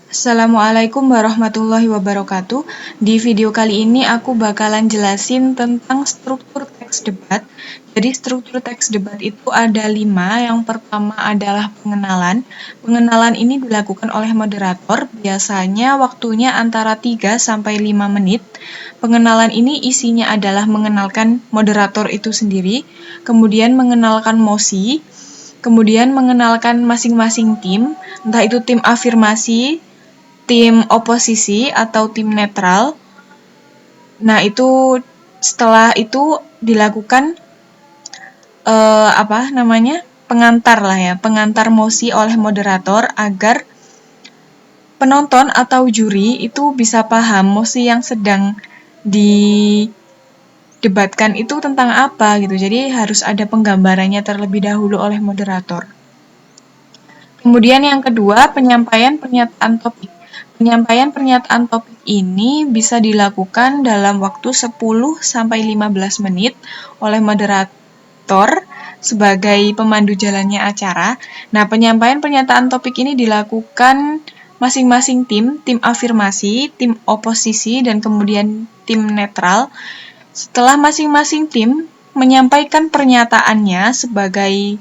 Assalamualaikum warahmatullahi wabarakatuh. Di video kali ini aku bakalan jelasin tentang struktur teks debat. Jadi struktur teks debat itu ada 5. Yang pertama adalah pengenalan. Pengenalan ini dilakukan oleh moderator. Biasanya waktunya antara 3-5 menit. Pengenalan ini isinya adalah mengenalkan moderator itu sendiri, kemudian mengenalkan mosi, kemudian mengenalkan masing-masing tim, entah itu tim afirmasi, tim oposisi atau tim netral. Nah, setelah itu dilakukan pengantar lah ya, pengantar mosi oleh moderator agar penonton atau juri itu bisa paham mosi yang sedang didebatkan itu tentang apa gitu. Jadi harus ada penggambarannya terlebih dahulu oleh moderator. Kemudian yang kedua, penyampaian pernyataan topik. Penyampaian pernyataan topik ini bisa dilakukan dalam waktu 10-15 menit oleh moderator sebagai pemandu jalannya acara. Nah, penyampaian pernyataan topik ini dilakukan masing-masing tim afirmasi, tim oposisi, dan kemudian tim netral. Setelah masing-masing tim menyampaikan pernyataannya sebagai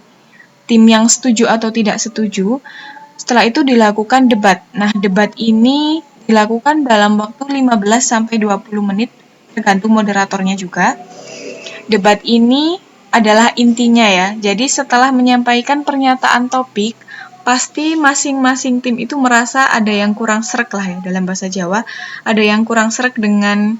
tim yang setuju atau tidak setuju, setelah itu dilakukan debat. Nah, debat ini dilakukan dalam waktu 15-20 menit, tergantung moderatornya juga. Debat ini adalah intinya ya. Jadi setelah menyampaikan pernyataan topik, pasti masing-masing tim itu merasa ada yang kurang sreg lah ya dalam bahasa Jawa. Ada yang kurang sreg dengan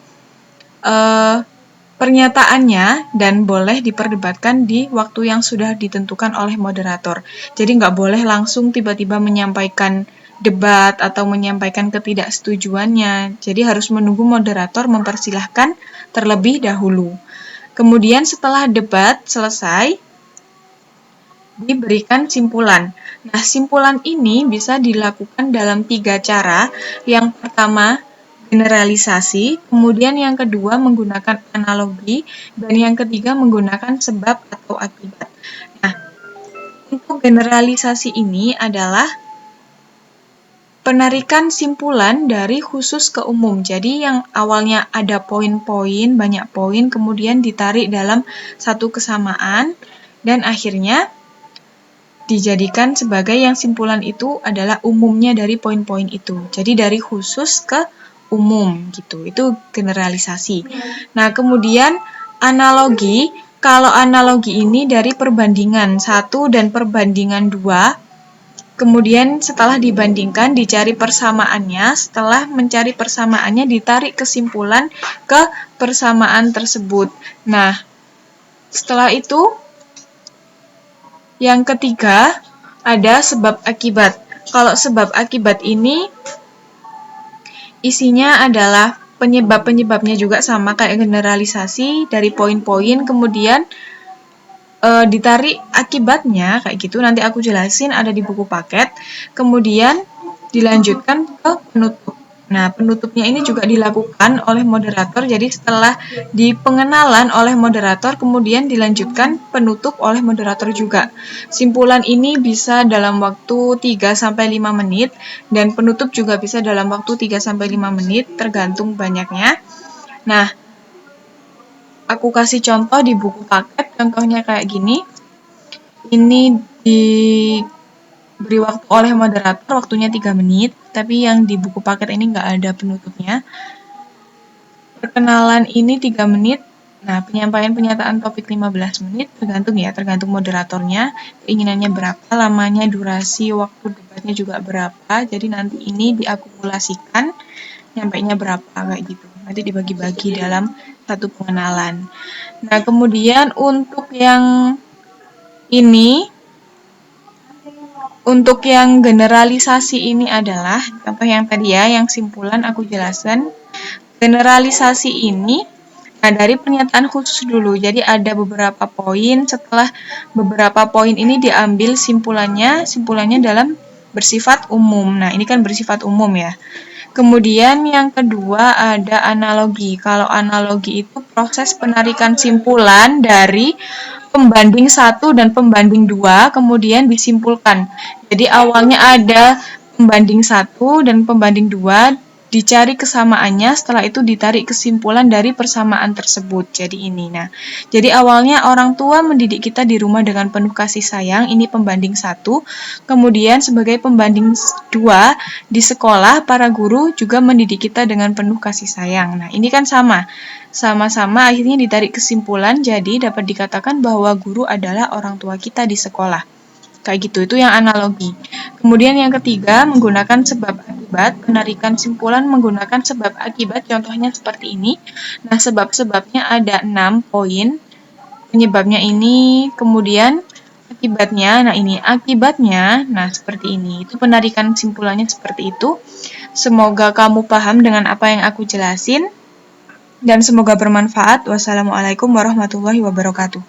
pernyataannya dan boleh diperdebatkan di waktu yang sudah ditentukan oleh moderator. Jadi nggak boleh langsung tiba-tiba menyampaikan debat atau menyampaikan ketidaksetujuannya. Jadi harus menunggu moderator mempersilahkan terlebih dahulu. Kemudian setelah debat selesai, diberikan simpulan. Nah, simpulan ini bisa dilakukan dalam 3 cara. Yang pertama, generalisasi, kemudian yang kedua menggunakan analogi, dan yang ketiga menggunakan sebab atau akibat. Nah, untuk generalisasi ini adalah penarikan simpulan dari khusus ke umum. Jadi yang awalnya ada poin-poin, banyak poin, kemudian ditarik dalam satu kesamaan, dan akhirnya dijadikan sebagai yang simpulan itu adalah umumnya dari poin-poin itu. Jadi dari khusus ke umum gitu. Itu generalisasi. Nah, kemudian analogi. Kalau analogi ini dari perbandingan 1 dan perbandingan 2. Kemudian setelah dibandingkan dicari persamaannya. Setelah mencari persamaannya ditarik kesimpulan ke persamaan tersebut. Nah, setelah itu yang ketiga, ada sebab akibat. Kalau sebab akibat ini isinya adalah penyebab-penyebabnya juga sama kayak generalisasi dari poin-poin, kemudian ditarik akibatnya kayak gitu. Nanti aku jelasin ada di buku paket. Kemudian dilanjutkan ke penutup. Nah, penutupnya ini juga dilakukan oleh moderator. Jadi setelah dipengenalan oleh moderator, kemudian dilanjutkan penutup oleh moderator juga. Simpulan ini bisa dalam waktu 3-5 menit, dan penutup juga bisa dalam waktu 3-5 menit, tergantung banyaknya. Nah, aku kasih contoh di buku paket, contohnya kayak gini. Ini diberi waktu oleh moderator, waktunya 3 menit, tapi yang di buku paket ini nggak ada penutupnya. Perkenalan ini 3 menit, nah penyampaian pernyataan topik 15 menit, tergantung moderatornya, keinginannya berapa, lamanya, durasi, waktu debatnya juga berapa, jadi nanti ini diakumulasikan, nyampainya berapa, kayak gitu. Nanti dibagi-bagi dalam satu pengenalan. Nah, kemudian untuk yang ini, untuk yang generalisasi ini adalah, contoh yang tadi ya, yang simpulan aku jelaskan. Generalisasi ini, nah dari pernyataan khusus dulu, jadi ada beberapa poin, setelah beberapa poin ini diambil simpulannya dalam bersifat umum. Nah, ini kan bersifat umum ya. Kemudian yang kedua ada analogi. Kalau analogi itu proses penarikan simpulan dari pembanding 1 dan pembanding 2, kemudian disimpulkan. Jadi awalnya ada pembanding 1 dan pembanding 2, dicari kesamaannya, setelah itu ditarik kesimpulan dari persamaan tersebut. Jadi ini. Nah, jadi awalnya orang tua mendidik kita di rumah dengan penuh kasih sayang, ini pembanding 1. Kemudian sebagai pembanding 2, di sekolah para guru juga mendidik kita dengan penuh kasih sayang. Nah, ini kan sama-sama akhirnya ditarik kesimpulan, jadi dapat dikatakan bahwa guru adalah orang tua kita di sekolah. Kayak gitu, itu yang analogi. Kemudian yang ketiga, menggunakan sebab akibat, penarikan simpulan menggunakan sebab akibat, contohnya seperti ini. Nah, sebab-sebabnya ada 6 poin, penyebabnya ini, kemudian akibatnya, nah ini akibatnya, nah seperti ini. Itu penarikan simpulannya seperti itu. Semoga kamu paham dengan apa yang aku jelasin, dan semoga bermanfaat. Wassalamualaikum warahmatullahi wabarakatuh.